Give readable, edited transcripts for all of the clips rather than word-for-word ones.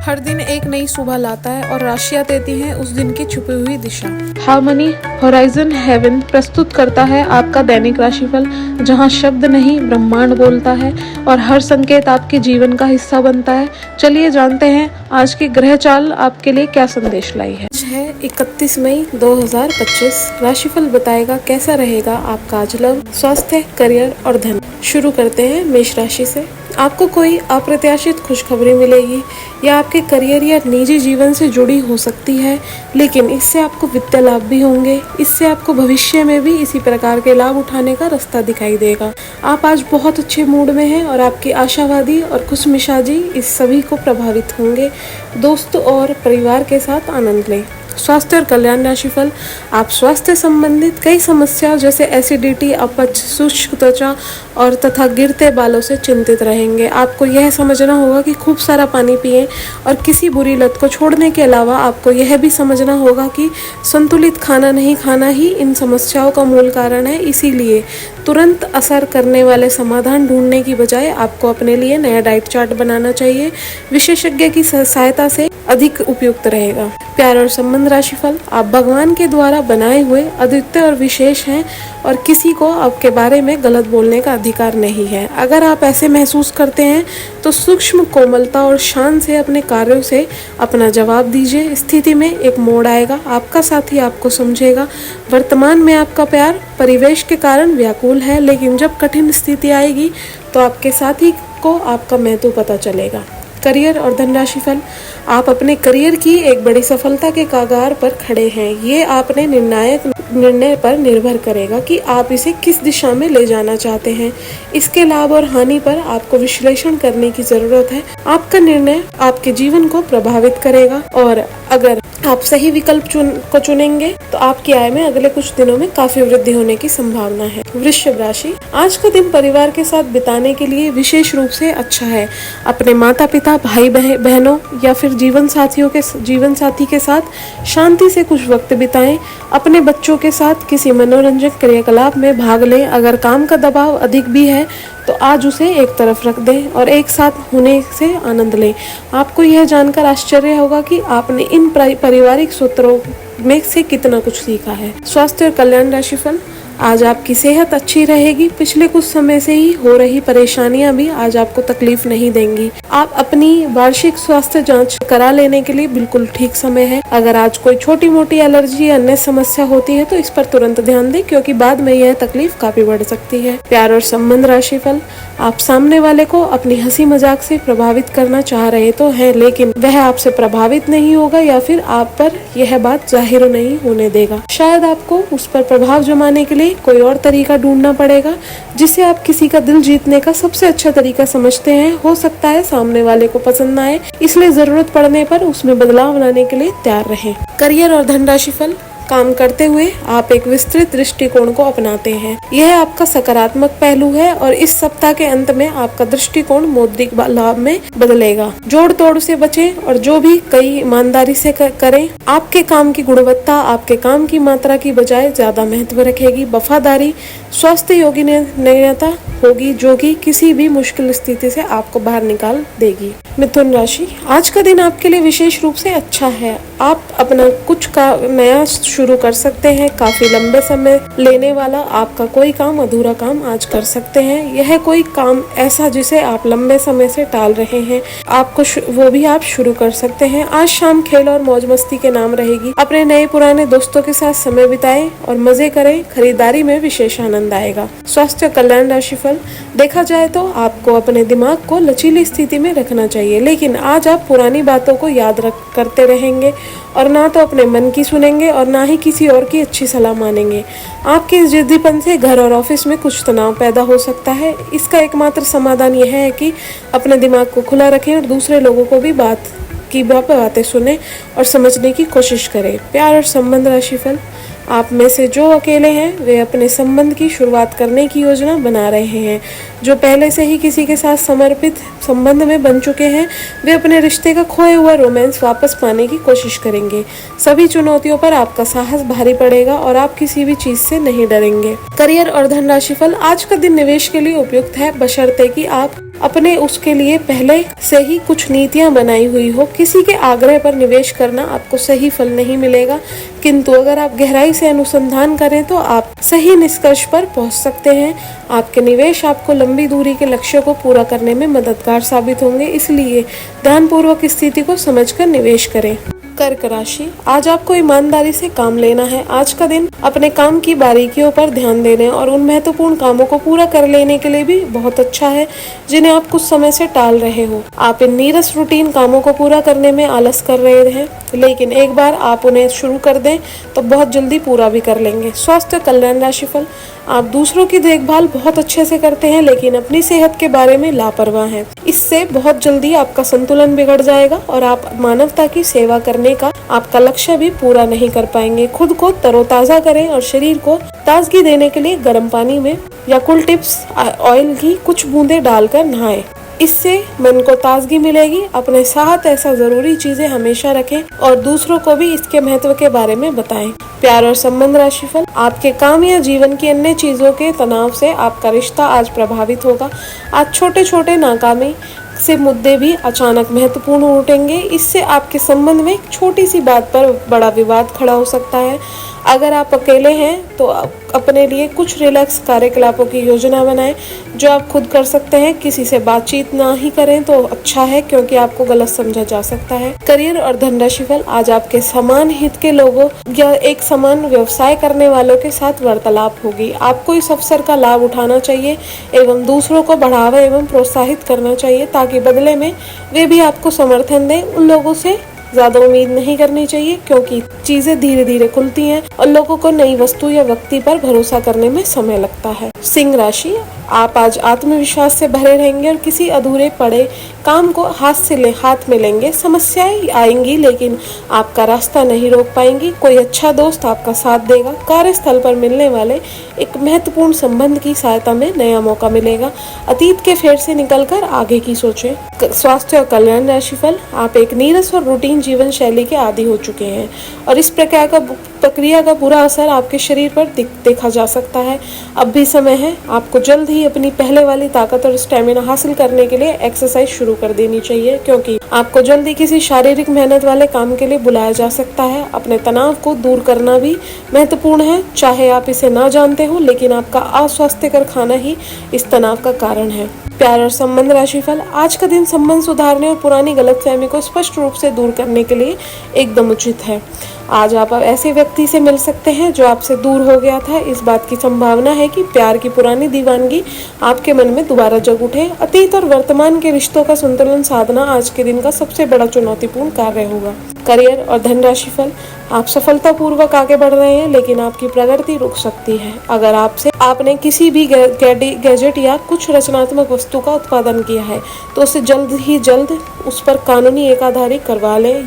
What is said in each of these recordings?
हर दिन एक नई सुबह लाता है और राशियां देती हैं उस दिन की छुपी हुई दिशा। हार्मनी होराइजन हेवन प्रस्तुत करता है आपका दैनिक राशिफल, जहां शब्द नहीं ब्रह्मांड बोलता है और हर संकेत आपके जीवन का हिस्सा बनता है। चलिए जानते हैं आज की ग्रह चाल आपके लिए क्या संदेश लाई है। आज है 31 मई 2025। राशिफल बताएगा कैसा रहेगा आपका आज लव, स्वास्थ्य, करियर और धन। शुरू करते हैं मेष राशि से। आपको कोई अप्रत्याशित खुशखबरी मिलेगी या आपके करियर या निजी जीवन से जुड़ी हो सकती है, लेकिन इससे आपको वित्तीय लाभ भी होंगे। इससे आपको भविष्य में भी इसी प्रकार के लाभ उठाने का रास्ता दिखाई देगा। आप आज बहुत अच्छे मूड में हैं और आपकी आशावादी और खुशमिजाजी इस सभी को प्रभावित होंगे। दोस्तों और परिवार के साथ आनंद लें। स्वास्थ्य और कल्याण राशिफल। आप स्वास्थ्य संबंधित कई समस्याओं जैसे एसिडिटी, अपच, शुष्क त्वचा और तथा गिरते बालों से चिंतित रहेंगे। आपको यह समझना होगा कि खूब सारा पानी पिएं और किसी बुरी लत को छोड़ने के अलावा आपको यह भी समझना होगा कि संतुलित खाना नहीं खाना ही इन समस्याओं का मूल कारण है। इसीलिए तुरंत असर करने वाले समाधान ढूंढने की बजाय आपको अपने लिए नया डाइट चार्ट बनाना चाहिए। विशेषज्ञ की सहायता से अधिक उपयुक्त रहेगा। प्यार और संबंध राशिफल। आप भगवान के द्वारा बनाए हुए अद्वितीय और विशेष हैं और किसी को आपके बारे में गलत बोलने का अधिकार नहीं है। अगर आप ऐसे महसूस करते हैं तो सूक्ष्म कोमलता और शान से अपने कार्यों से अपना जवाब दीजिए। स्थिति में एक मोड़ आएगा, आपका साथी आपको समझेगा। वर्तमान में आपका प्यार परिवेश के कारण व्याकुल है, लेकिन जब कठिन स्थिति आएगी तो आपके साथी को आपका महत्व पता चलेगा। करियर और धन राशिफल। आप अपने करियर की एक बड़ी सफलता के कगार पर खड़े हैं। ये आपने निर्णायक निर्णय पर निर्भर करेगा कि आप इसे किस दिशा में ले जाना चाहते हैं। इसके लाभ और हानि पर आपको विश्लेषण करने की जरूरत है। आपका निर्णय आपके जीवन को प्रभावित करेगा और अगर आप सही विकल्प चुनेंगे तो आपकी आय में अगले कुछ दिनों में काफी वृद्धि होने की संभावना है। वृश्चिक राशि। आज का दिन परिवार के साथ बिताने के लिए विशेष रूप से अच्छा है। अपने माता पिता, भाई बहनों या फिर जीवन साथी के साथ शांति से कुछ वक्त बिताएं। अपने बच्चों के साथ किसी मनोरंजक क्रियाकलाप में भाग लें। अगर काम का दबाव अधिक भी है तो आज उसे एक तरफ रख दें और एक साथ होने से आनंद लें। आपको यह जानकर आश्चर्य होगा कि आपने इन पारिवारिक सूत्रों में से कितना कुछ सीखा है। स्वास्थ्य और कल्याण राशिफल। आज आपकी सेहत अच्छी रहेगी। पिछले कुछ समय से ही हो रही परेशानियां भी आज आपको तकलीफ नहीं देंगी। आप अपनी वार्षिक स्वास्थ्य जांच करा लेने के लिए बिल्कुल ठीक समय है। अगर आज कोई छोटी मोटी एलर्जी या अन्य समस्या होती है तो इस पर तुरंत ध्यान दें, क्योंकि बाद में यह तकलीफ काफी बढ़ सकती है। प्यार और संबंध राशिफल। आप सामने वाले को अपनी हंसी मजाक से प्रभावित करना चाह रहे तो हैं, लेकिन वह आपसे प्रभावित नहीं होगा या फिर आप पर यह बात जाहिर नहीं होने देगा। शायद आपको उस पर प्रभाव जमाने के लिए कोई और तरीका ढूंढना पड़ेगा जिससे आप किसी का दिल जीतने का सबसे अच्छा तरीका समझते हैं। हो सकता है सामने वाले को पसंद ना आए, इसलिए जरूरत पड़ने पर उसमें बदलाव लाने के लिए तैयार रहें। करियर और धन राशिफल। काम करते हुए आप एक विस्तृत दृष्टिकोण को अपनाते हैं। यह आपका सकारात्मक पहलू है और इस सप्ताह के अंत में आपका दृष्टिकोण मौद्रिक लाभ में बदलेगा। जोड़ तोड़ से बचें और जो भी कई ईमानदारी से करें। आपके काम की गुणवत्ता आपके काम की मात्रा की बजाय ज्यादा महत्व रखेगी। वफादारी स्वास्थ्य योगी निर्णयता होगी जो कि किसी भी मुश्किल स्थिति से आपको बाहर निकाल देगी। मिथुन राशि। आज का दिन आपके लिए विशेष रूप से अच्छा है। आप अपना कुछ का नया शुरू कर सकते हैं। काफी लंबे समय लेने वाला आपका कोई काम, अधूरा काम आज कर सकते हैं। यह कोई काम ऐसा जिसे आप लंबे समय से टाल रहे हैं, आपको वो भी आप शुरू कर सकते हैं। आज शाम खेल और मौज मस्ती के नाम रहेगी। अपने नए पुराने दोस्तों के साथ समय बिताएं और मजे करें। खरीदारी में विशेष आनंद आएगा। स्वास्थ्य कल्याण राशिफल। देखा जाए तो आपको अपने दिमाग को लचीली स्थिति में रखना चाहिए, लेकिन आज आप पुरानी बातों को याद करते रहेंगे और ना तो अपने मन की सुनेंगे और ना ही किसी और की अच्छी सलाह मानेंगे। आपके इस जिद्दीपन से घर और ऑफिस में कुछ तनाव पैदा हो सकता है। इसका एकमात्र समाधान यह है कि अपने दिमाग को खुला रखें और दूसरे लोगों को भी बातें सुने और समझने की कोशिश करें। प्यार और संबंध राशिफल। आप में से जो अकेले हैं वे अपने संबंध की शुरुआत करने की योजना बना रहे हैं। जो पहले से ही किसी के साथ समर्पित संबंध में बन चुके हैं, वे अपने रिश्ते का खोया हुआ रोमांस वापस पाने की कोशिश करेंगे। सभी चुनौतियों पर आपका साहस भारी पड़ेगा और आप किसी भी चीज से नहीं डरेंगे। करियर और धन राशि फल, आज का दिन निवेश के लिए उपयुक्त है, बशर्ते कि आप अपने उसके लिए पहले से ही कुछ नीतियां बनाई हुई हो। किसी के आग्रह पर निवेश करना आपको सही फल नहीं मिलेगा, किंतु अगर आप गहराई से अनुसंधान करें तो आप सही निष्कर्ष पर पहुंच सकते हैं। आपके निवेश आपको लंबी दूरी के लक्ष्यों को पूरा करने में मददगार साबित होंगे, इसलिए ध्यानपूर्वक स्थिति को समझकर निवेश करें। कर्क राशि, आज आपको ईमानदारी से काम लेना है। आज का दिन अपने काम की बारीकियों पर ध्यान देने और उन महत्वपूर्ण कामों को पूरा कर लेने के लिए भी बहुत अच्छा है जिन्हें आप कुछ समय से टाल रहे हो। आप इन नीरस रूटीन कामों को पूरा करने में आलस कर रहे हैं, लेकिन एक बार आप उन्हें शुरू कर दें तो बहुत जल्दी पूरा भी कर लेंगे। स्वास्थ्य कल्याण राशिफल, आप दूसरों की देखभाल बहुत अच्छे से करते हैं, लेकिन अपनी सेहत के बारे में लापरवाह हैं। इससे बहुत जल्दी आपका संतुलन बिगड़ जाएगा और आप मानवता की सेवा करने का आपका लक्ष्य भी पूरा नहीं कर पाएंगे। खुद को तरोताजा करें और शरीर को ताजगी देने के लिए गर्म पानी में याकुल्ट टिप्स ऑयल की कुछ बूंदें डालकर नहाएं। इससे मन को ताजगी मिलेगी। अपने साथ ऐसा जरूरी चीजें हमेशा रखें और दूसरों को भी इसके महत्व के बारे में बताएं। प्यार और संबंध राशिफल, आपके काम या जीवन की अन्य चीजों के तनाव से आपका रिश्ता आज प्रभावित होगा। आज छोटे छोटे नाकामी से मुद्दे भी अचानक महत्वपूर्ण उठेंगे। इससे आपके संबंध में एक छोटी सी बात पर बड़ा विवाद खड़ा हो सकता है। अगर आप अकेले हैं तो अपने लिए कुछ रिलैक्स कार्यकलापों की योजना बनाएं जो आप खुद कर सकते हैं। किसी से बातचीत ना ही करें तो अच्छा है, क्योंकि आपको गलत समझा जा सकता है। करियर और धन राशिफल, आज आपके समान हित के लोगों या एक समान व्यवसाय करने वालों के साथ वार्तालाप होगी। आपको इस अवसर का लाभ उठाना चाहिए एवं दूसरों को बढ़ावा एवं प्रोत्साहित करना चाहिए, ताकि बदले में वे भी आपको समर्थन दें। उन लोगों से ज्यादा उम्मीद नहीं करनी चाहिए, क्योंकि चीजें धीरे धीरे खुलती हैं और लोगों को नई वस्तु या व्यक्ति पर भरोसा करने में समय लगता है। सिंह राशि, आप आज आत्मविश्वास से भरे रहेंगे और किसी अधूरे पड़े काम को हाथ में लेंगे। समस्याएं आएंगी, लेकिन आपका रास्ता नहीं रोक पाएंगी। कोई अच्छा दोस्त आपका साथ देगा। कार्यस्थल पर मिलने वाले एक महत्वपूर्ण संबंध की सहायता में नया मौका मिलेगा। अतीत के फेर से निकलकर आगे की सोचें। स्वास्थ्य और कल्याण राशिफल, आप एक नीरस और रूटीन जीवन शैली के आदी हो चुके हैं और इस प्रक्रिया का बुरा असर आपके शरीर पर देखा जा सकता है। अब भी समय है, आपको जल्द ही अपनी पहले वाली ताकत और स्टेमिना हासिल करने के लिए एक्सरसाइज शुरू कर देनी चाहिए, क्योंकि आपको जल्दी किसी शारीरिक मेहनत वाले काम के लिए बुलाया जा सकता है। अपने तनाव को दूर करना भी महत्वपूर्ण है, चाहे आप इसे ना जानते हो, लेकिन आपका अस्वास्थ्यकर खाना ही इस तनाव का कारण है। प्यार और संबंध राशिफल, आज का दिन संबंध सुधारने और पुरानी गलतफहमी को स्पष्ट रूप से दूर करने के लिए एकदम उचित है। आज आप ऐसे व्यक्ति से मिल सकते हैं जो आपसे दूर हो गया था। इस बात की संभावना है कि प्यार की पुरानी दीवानगी आपके मन में दोबारा जग उठे। अतीत और वर्तमान के रिश्तों का संतुलन साधना आज के दिन का सबसे बड़ा चुनौतीपूर्ण कार्य होगा। करियर और धन राशिफल, आप सफलतापूर्वक आगे बढ़ रहे हैं, लेकिन आपकी प्रगति रुक सकती है। अगर आपने किसी भी गैजेट या कुछ रचनात्मक वस्तु का उत्पादन किया है तो उसे जल्द ही जल्द उस पर कानूनी एकाधारी करवा लें।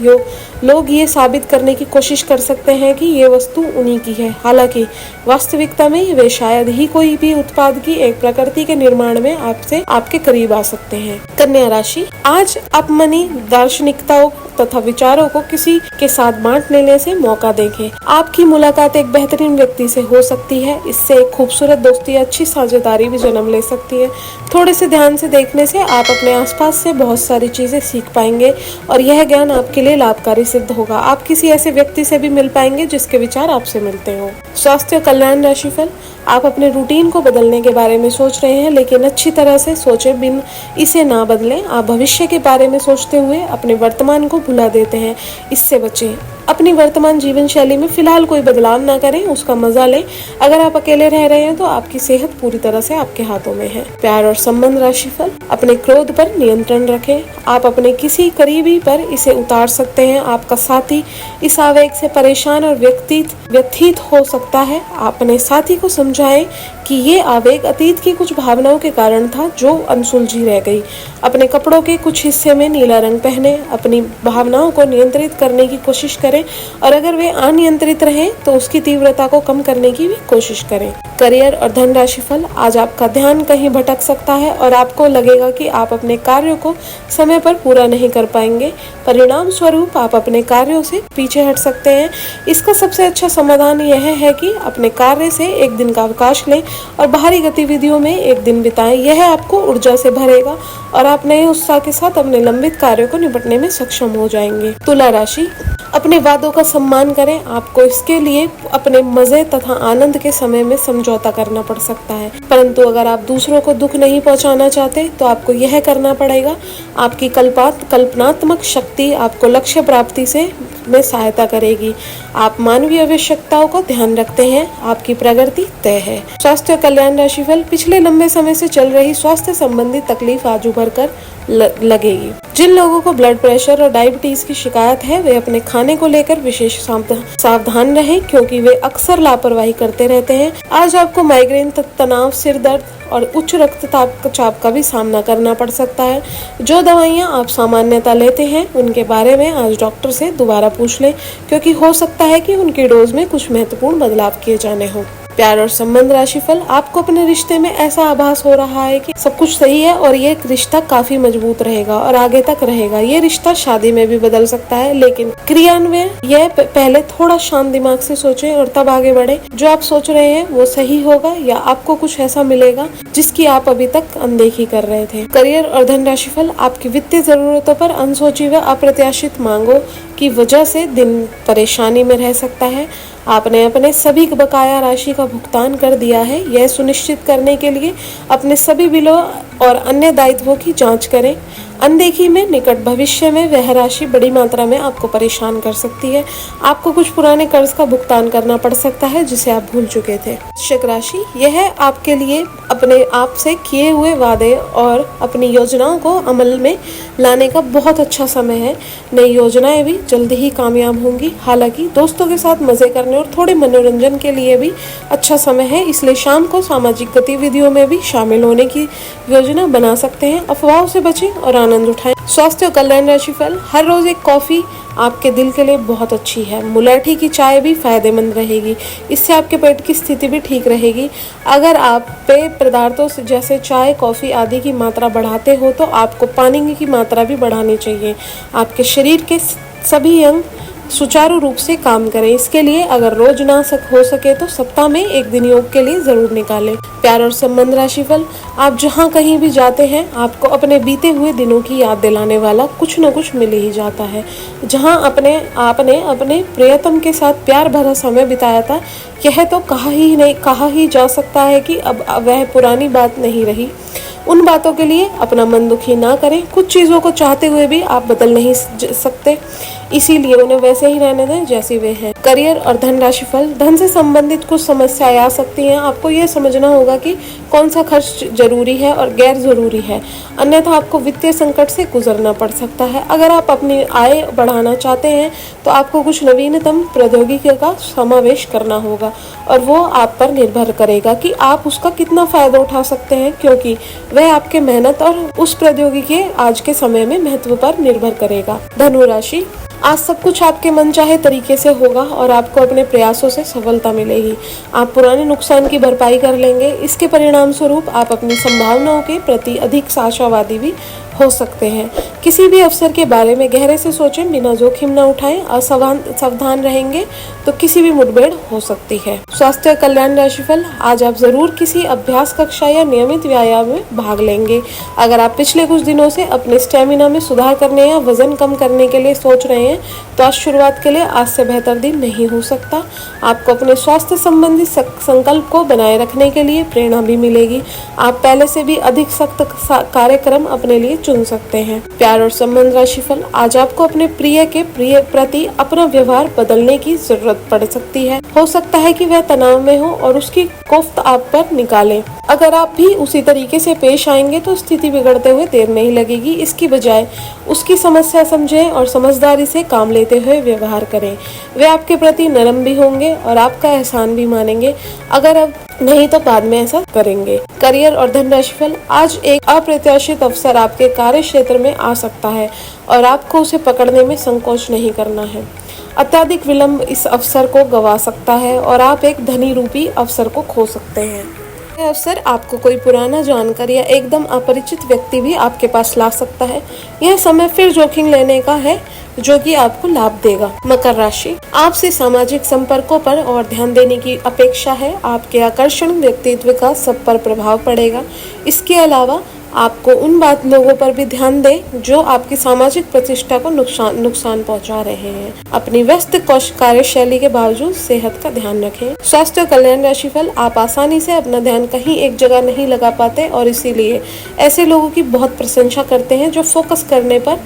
लोग ये साबित करने की कोशिश कर सकते हैं कि ये वस्तु उन्हीं की है, हालांकि वास्तविकता में वे शायद ही कोई भी उत्पाद की एक प्रकृति के निर्माण में आपके करीब आ सकते हैं। कन्या राशि, आज अपनी दार्शनिकताओं तथा विचारों को किसी के साथ बांट लेने से मौका देखें। आपकी मुलाकात एक बेहतरीन व्यक्ति से हो सकती है। इससे एक खूबसूरत दोस्ती या अच्छी साझेदारी भी जन्म ले सकती है। थोड़े से ध्यान से देखने से आप अपने आसपास से बहुत सारी चीजें सीख पाएंगे और यह ज्ञान आपके लिए लाभकारी सिद्ध होगा। आप किसी ऐसे व्यक्ति से भी मिल पाएंगे जिसके विचार आपसे मिलते हो। स्वास्थ्य कल्याण राशिफल, आप अपने रूटीन को बदलने के बारे में सोच रहे हैं, लेकिन अच्छी तरह से सोचें, बिन इसे ना बदलें। आप भविष्य के बारे में सोचते हुए अपने वर्तमान को भुला देते हैं, इससे बचें। अपनी वर्तमान जीवन शैली में फिलहाल कोई बदलाव ना करें, उसका मजा लें। अगर आप अकेले रह रहे हैं तो आपकी सेहत पूरी तरह से आपके हाथों में है। प्यार और संबंध राशिफल, अपने क्रोध पर नियंत्रण रखें। आप अपने किसी करीबी पर इसे उतार सकते हैं। आपका साथी इस आवेग से परेशान और व्यथित हो सकता है। अपने साथी को समझाएं कि ये आवेग अतीत की कुछ भावनाओं के कारण था जो अनसुलझी रह गई। अपने कपड़ों के कुछ हिस्से में नीला रंग पहने। अपनी भावनाओं को नियंत्रित करने की कोशिश करें और अगर वे अनियंत्रित रहें तो उसकी तीव्रता को कम करने की भी कोशिश करें। करियर और धन राशि फल, आज आपका ध्यान कहीं भटक सकता है और आपको लगेगा कि आप अपने कार्यों को समय पर पूरा नहीं कर पाएंगे। परिणाम स्वरूप आप अपने कार्यों से पीछे हट सकते हैं। इसका सबसे अच्छा समाधान यह है कि अपने कार्य से एक दिन का अवकाश लें और बाहरी गतिविधियों में एक दिन बिताएं। यह आपको ऊर्जा से भरेगा और आप नए उत्साह के साथ अपने लंबित कार्यों को निपटने में सक्षम हो जाएंगे। तुला राशि, अपने वादों का सम्मान करें। आपको इसके लिए अपने मजे तथा आनंद के समय में समझौता करना पड़ सकता है, परंतु अगर आप दूसरों को दुख नहीं पहुंचाना चाहते तो आपको यह करना पड़ेगा। आपकी कल्पनात्मक शक्ति आपको लक्ष्य प्राप्ति में सहायता करेगी। आप मानवीय आवश्यकताओं को ध्यान रखते हैं, आपकी प्रगति तय है। स्वास्थ्य और कल्याण राशिफल, पिछले लंबे समय से चल रही स्वास्थ्य संबंधी तकलीफ आज उभर कर लगेगी। जिन लोगों को ब्लड प्रेशर और डायबिटीज की शिकायत है वे अपने खाने को लेकर विशेष सावधान रहें, क्योंकि वे अक्सर लापरवाही करते रहते हैं। आज आपको माइग्रेन, तनाव, सिर दर्द और उच्च रक्तचाप का भी सामना करना पड़ सकता है। जो दवाइयाँ आप सामान्यतः लेते हैं उनके बारे में आज डॉक्टर से दोबारा पूछ लें, क्योंकि हो सकता है कि उनकी डोज में कुछ महत्वपूर्ण बदलाव किए जाने हों। प्यार और संबंध राशिफल, आपको अपने रिश्ते में ऐसा आभास हो रहा है कि सब कुछ सही है और ये रिश्ता काफी मजबूत रहेगा और आगे तक रहेगा। ये रिश्ता शादी में भी बदल सकता है, लेकिन क्रियान्वयन यह पहले थोड़ा शांत दिमाग से सोचें और तब आगे बढ़े। जो आप सोच रहे हैं वो सही होगा या आपको कुछ ऐसा मिलेगा जिसकी आप अभी तक अनदेखी कर रहे थे। करियर और धन राशिफल, आपकी वित्तीय जरूरतों पर अनसोची व अप्रत्याशित मांगों की वजह से दिन परेशानी में रह सकता है। आपने अपने सभी बकाया राशि का भुगतान कर दिया है। यह सुनिश्चित करने के लिए अपने सभी बिलों और अन्य दायित्वों की जांच करें। अनदेखी में निकट भविष्य में वह राशि बड़ी मात्रा में आपको परेशान कर सकती है। आपको कुछ पुराने कर्ज का भुगतान करना पड़ सकता है जिसे आप भूल चुके थे। वृश्चिक राशि, यह आपके लिए अपने आप से किए हुए वादे और अपनी योजनाओं को अमल में लाने का बहुत अच्छा समय है। नई योजनाएं भी जल्दी ही कामयाब होंगी। हालांकि दोस्तों के साथ मजे करने और थोड़े मनोरंजन के लिए भी अच्छा समय है, इसलिए शाम को सामाजिक गतिविधियों में भी शामिल होने की योजना बना सकते हैं। अफवाहों से बचें और आनंद उठाएं। स्वास्थ्य और कल्याण राशिफल, हर रोज एक कॉफी आपके दिल के लिए बहुत अच्छी है। मुलैठी की चाय भी फायदेमंद रहेगी, इससे आपके पेट की स्थिति भी ठीक रहेगी। अगर आप पेय पदार्थों से जैसे चाय, कॉफी आदि की मात्रा बढ़ाते हो तो आपको पानी की मात्रा भी बढ़ानी चाहिए। आपके शरीर के सभी अंग सुचारू रूप से काम करें। इसके लिए अगर रोज ना हो सके तो सप्ताह में एक दिन योग के लिए जरूर निकालें। प्यार और संबंध राशिफल, आप जहाँ कहीं भी जाते हैं आपको अपने बीते हुए दिनों की याद दिलाने वाला कुछ न कुछ मिल ही जाता है। जहाँ आपने अपने प्रियतम के साथ प्यार भरा समय बिताया था, यह तो कहा ही जा सकता है कि अब वह पुरानी बात नहीं रही। उन बातों के लिए अपना मन दुखी ना करें। कुछ चीजों को चाहते हुए भी आप बदल नहीं सकते, इसीलिए उन्हें वैसे ही रहने दें जैसी वे हैं। करियर और धन राशिफल, धन से संबंधित कुछ समस्याएं आ सकती हैं। आपको यह समझना होगा कि कौन सा खर्च जरूरी है और गैर जरूरी है, अन्यथा आपको वित्तीय संकट से गुजरना पड़ सकता है। अगर आप अपनी आय बढ़ाना चाहते हैं तो आपको कुछ नवीनतम प्रौद्योगिकी का समावेश करना होगा और वो आप पर निर्भर करेगा कि आप उसका कितना फायदा उठा सकते हैं, क्योंकि वह आपके मेहनत और उस प्रौद्योगिकी आज के समय में महत्व पर निर्भर करेगा। धनु राशि, आज सब कुछ आपके मनचाहे तरीके से होगा और आपको अपने प्रयासों से सफलता मिलेगी। आप पुराने नुकसान की भरपाई कर लेंगे। इसके परिणाम स्वरूप आप अपनी संभावनाओं के प्रति अधिक आशावादी भी हो सकते हैं। किसी भी अवसर के बारे में गहरे से सोचें, बिना जोखिम न उठाएं। सावधान रहेंगे तो किसी भी मुठभेड़ हो सकती है। स्वास्थ्य और कल्याण राशिफल, आज आप जरूर किसी अभ्यास कक्षा या नियमित व्यायाम में भाग लेंगे। अगर आप पिछले कुछ दिनों से अपने स्टेमिना में सुधार करने या वजन कम करने के लिए सोच रहे हैं तो आज शुरुआत के लिए आज से बेहतर दिन नहीं हो सकता। आपको अपने स्वास्थ्य संबंधी संकल्प को बनाए रखने के लिए प्रेरणा भी मिलेगी। आप पहले से भी अधिक सख्त कार्यक्रम अपने लिए चुन सकते हैं। प्यार और संबंध राशिफल, आज आपको अपने प्रिय के प्रति अपना व्यवहार बदलने की जरूरत पड़ सकती है। हो सकता है कि वह तनाव में हो और उसकी कोफ्त आप पर निकालें। अगर आप भी उसी तरीके से पेश आएंगे तो स्थिति बिगड़ते हुए देर नहीं लगेगी। इसकी बजाय उसकी समस्या समझें और समझदारी से काम लेते हुए व्यवहार करें। वे आपके प्रति नरम भी होंगे और आपका एहसान भी मानेंगे। अगर अब नहीं तो बाद में ऐसा करेंगे। करियर और धन राशिफल, आज एक अप्रत्याशित अवसर आपके कार्य क्षेत्र में आ सकता है और आपको उसे पकड़ने में संकोच नहीं करना है। अत्यधिक विलंब इस अवसर को गंवा सकता है और आप एक धनी रूपी अवसर को खो सकते हैं। यह अवसर आपको कोई पुराना जानकर या एकदम अपरिचित व्यक्ति भी आपके पास ला सकता है। यह समय फिर जोखिम लेने का है जो कि आपको लाभ देगा। मकर राशि, आपसे सामाजिक संपर्कों पर और ध्यान देने की अपेक्षा है। आपके आकर्षण व्यक्तित्व का सब पर प्रभाव पड़ेगा। इसके अलावा आपको उन लोगों पर भी ध्यान दें जो आपकी सामाजिक प्रतिष्ठा को नुकसान पहुंचा रहे हैं। अपनी व्यस्त कार्यशैली के बावजूद सेहत का ध्यान रखें। स्वास्थ्य और कल्याण राशिफल, आप आसानी से अपना ध्यान कहीं एक जगह नहीं लगा पाते और इसीलिए ऐसे लोगों की बहुत प्रशंसा करते हैं जो फोकस करने पर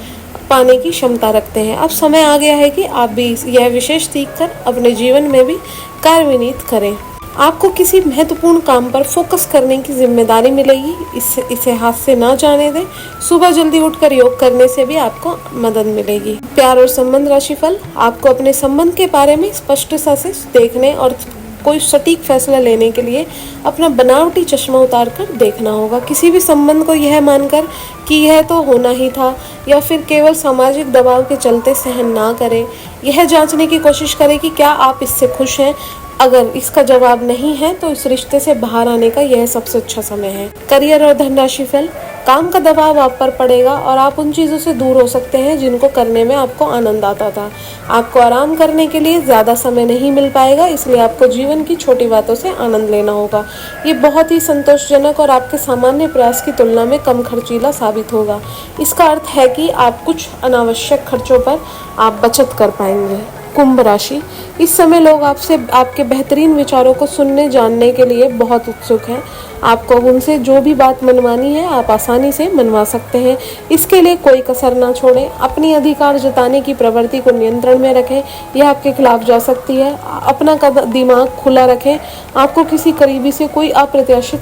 पाने की क्षमता रखते हैं। अब समय आ गया है कि आप भी यह विशेष सीखकर अपने जीवन में भी कार्यान्वित करें। आपको किसी महत्वपूर्ण काम पर फोकस करने की जिम्मेदारी मिलेगी। इसे हाथ से ना जाने दें। सुबह जल्दी उठकर योग करने से भी आपको मदद मिलेगी। प्यार और संबंध राशिफल, आपको अपने संबंध के बारे में स्पष्टता से देखने और कोई सटीक फैसला लेने के लिए अपना बनावटी चश्मा उतारकर देखना होगा। किसी भी संबंध को यह मानकर कि यह तो होना ही था या फिर केवल सामाजिक दबाव के चलते सहन ना करें। यह जांचने की कोशिश करें कि क्या आप इससे खुश हैं। अगर इसका जवाब नहीं है तो इस रिश्ते से बाहर आने का यह सबसे अच्छा समय है। करियर और धन राशिफल, काम का दबाव आप पर पड़ेगा और आप उन चीजों से दूर हो सकते हैं जिनको करने में आपको आनंद आता था। आपको आराम करने के लिए ज्यादा समय नहीं मिल पाएगा, इसलिए आपको जीवन की छोटी बातों से आनंद लेना होगा। ये बहुत ही संतोषजनक और आपके सामान्य प्रयास की तुलना में कम खर्चीला साबित होगा। इसका अर्थ है कि आप कुछ अनावश्यक खर्चों पर आप बचत कर पाएंगे। कुंभ राशि, इस समय लोग आपसे आपके बेहतरीन विचारों को सुनने जानने के लिए बहुत उत्सुक हैं। आपको उनसे जो भी बात मनवानी है आप आसानी से मनवा सकते हैं। इसके लिए कोई कसर ना छोड़ें। अपनी अधिकार जताने की प्रवृत्ति को नियंत्रण में रखें, यह आपके खिलाफ जा सकती है। अपना दिमाग खुला रखें। आपको किसी करीबी से कोई अप्रत्याशित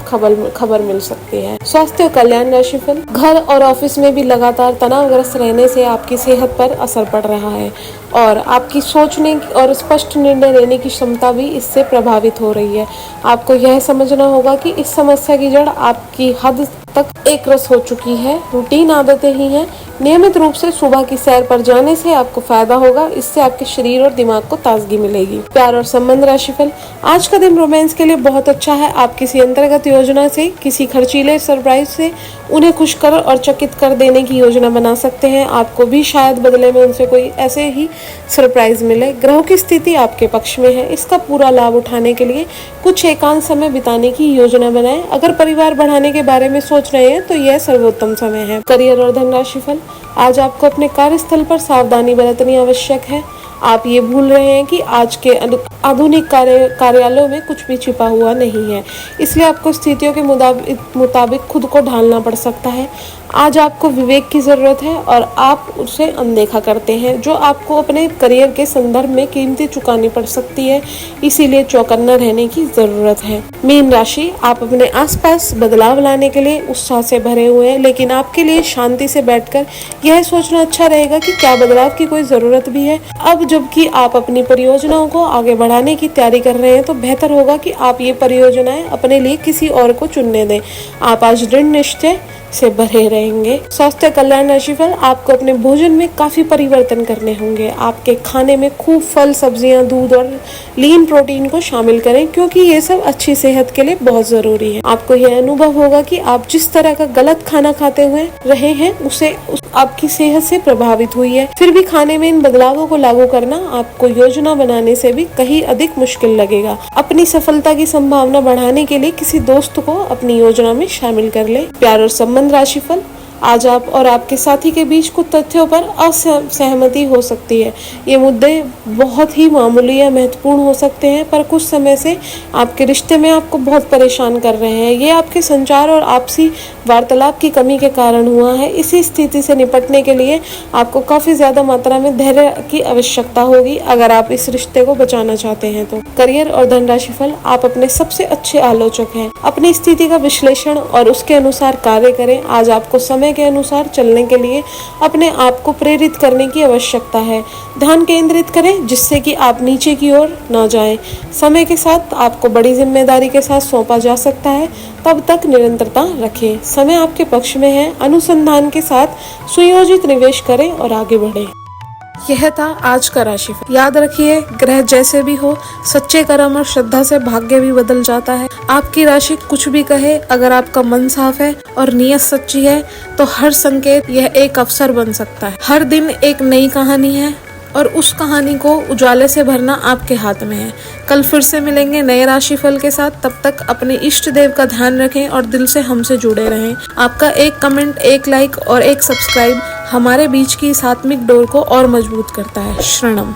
खबर मिल सकती है। स्वास्थ्य और कल्याण राशिफल, घर और ऑफिस में भी लगातार तनावग्रस्त रहने से आपकी सेहत पर असर पड़ रहा है और आपकी सोचने और स्पष्ट निर्णय लेने की क्षमता भी इससे प्रभावित हो रही है। आपको यह समझना होगा कि इस समस्या की जड़ आपकी हद तक एकरस हो चुकी है। रूटीन आदतें ही हैं। नियमित रूप से सुबह की सैर पर जाने से आपको फायदा होगा। इससे आपके शरीर और दिमाग को ताजगी मिलेगी। प्यार और संबंध राशिफल, आज का दिन रोमांस के लिए बहुत अच्छा है। आप किसी अंतर्गत योजना से, किसी खर्चीले सरप्राइज से उन्हें खुश कर और चकित कर देने की योजना बना सकते हैं। आपको भी शायद बदले में उनसे कोई ऐसे ही सरप्राइज मिले। ग्रहों की स्थिति आपके पक्ष में है। इसका पूरा लाभ उठाने के लिए कुछ एकांत समय बिताने की योजना बनाएं। अगर परिवार बढ़ाने के बारे में सोच रहे हैं तो यह सर्वोत्तम समय है। करियर और धन राशिफल, आज आपको अपने कार्यस्थल पर सावधानी बरतनी आवश्यक है। आप ये भूल रहे हैं कि आज के आधुनिक कार्यालयों में कुछ भी छिपा हुआ नहीं है, इसलिए आपको स्थितियों के मुताबिक खुद को ढालना पड़ सकता है। आज आपको विवेक की जरूरत है और आप उसे अनदेखा करते हैं, जो आपको अपने करियर के संदर्भ में कीमतें चुकानी पड़ सकती है। इसीलिए चौकन्ना रहने की जरूरत है। मीन राशि, आप अपने आसपास बदलाव लाने के लिए उत्साह से भरे हुए हैं, लेकिन आपके लिए शांति से बैठकर यह सोचना अच्छा रहेगा कि क्या बदलाव की कोई जरूरत भी है। अब जबकि आप अपनी परियोजनाओं को आगे बढ़ाने की तैयारी कर रहे हैं तो बेहतर होगा कि आप ये परियोजनाएं अपने लिए किसी और को चुनने दें। आप आज दृढ़ निश्चय से भरे रहेंगे। स्वास्थ्य कल्याण राशिफल, आपको अपने भोजन में काफी परिवर्तन करने होंगे। आपके खाने में खूब फल, सब्जियां, दूध और लीन प्रोटीन को शामिल करें, क्योंकि ये सब अच्छी सेहत के लिए बहुत जरूरी है। आपको यह अनुभव होगा कि आप जिस तरह का गलत खाना खाते हुए रहे हैं उसे आपकी सेहत से प्रभावित हुई है। फिर भी खाने में इन बदलावों को लागू करना आपको योजना बनाने से भी कहीं अधिक मुश्किल लगेगा। अपनी सफलता की संभावना बढ़ाने के लिए किसी दोस्त को अपनी योजना में शामिल कर ले। प्यार और संबंध राशिफल, आज आप और आपके साथी के बीच कुछ तथ्यों पर असहमति हो सकती है। ये मुद्दे बहुत ही मामूली या महत्वपूर्ण हो सकते हैं, पर कुछ समय से आपके रिश्ते में आपको बहुत परेशान कर रहे हैं। ये आपके संचार और आपसी वार्तालाप की कमी के कारण हुआ है। इसी स्थिति से निपटने के लिए आपको काफी ज्यादा मात्रा में धैर्य की आवश्यकता होगी अगर आप इस रिश्ते को बचाना चाहते हैं तो। करियर और धन राशिफल, आप अपने सबसे अच्छे आलोचक हैं। अपनी स्थिति का विश्लेषण और उसके अनुसार कार्य करें। आज आपको समय के अनुसार चलने के लिए अपने आप को प्रेरित करने की आवश्यकता है। ध्यान केंद्रित करें जिससे कि आप नीचे की ओर न जाएं। समय के साथ आपको बड़ी जिम्मेदारी के साथ सौंपा जा सकता है, तब तक निरंतरता रखें। समय आपके पक्ष में है। अनुसंधान के साथ सुयोजित निवेश करें और आगे बढ़ें। यह था आज का राशिफल। याद रखिए, ग्रह जैसे भी हो, सच्चे कर्म और श्रद्धा से भाग्य भी बदल जाता है। आपकी राशि कुछ भी कहे, अगर आपका मन साफ है और नीयत सच्ची है तो हर संकेत यह एक अवसर बन सकता है। हर दिन एक नई कहानी है और उस कहानी को उजाले से भरना आपके हाथ में है। कल फिर से मिलेंगे नए राशिफल के साथ। तब तक अपने इष्ट देव का ध्यान रखें और दिल से हमसे जुड़े रहें। आपका एक कमेंट, एक लाइक और एक सब्सक्राइब हमारे बीच की इस आत्मिक डोर को और मजबूत करता है। शरणम।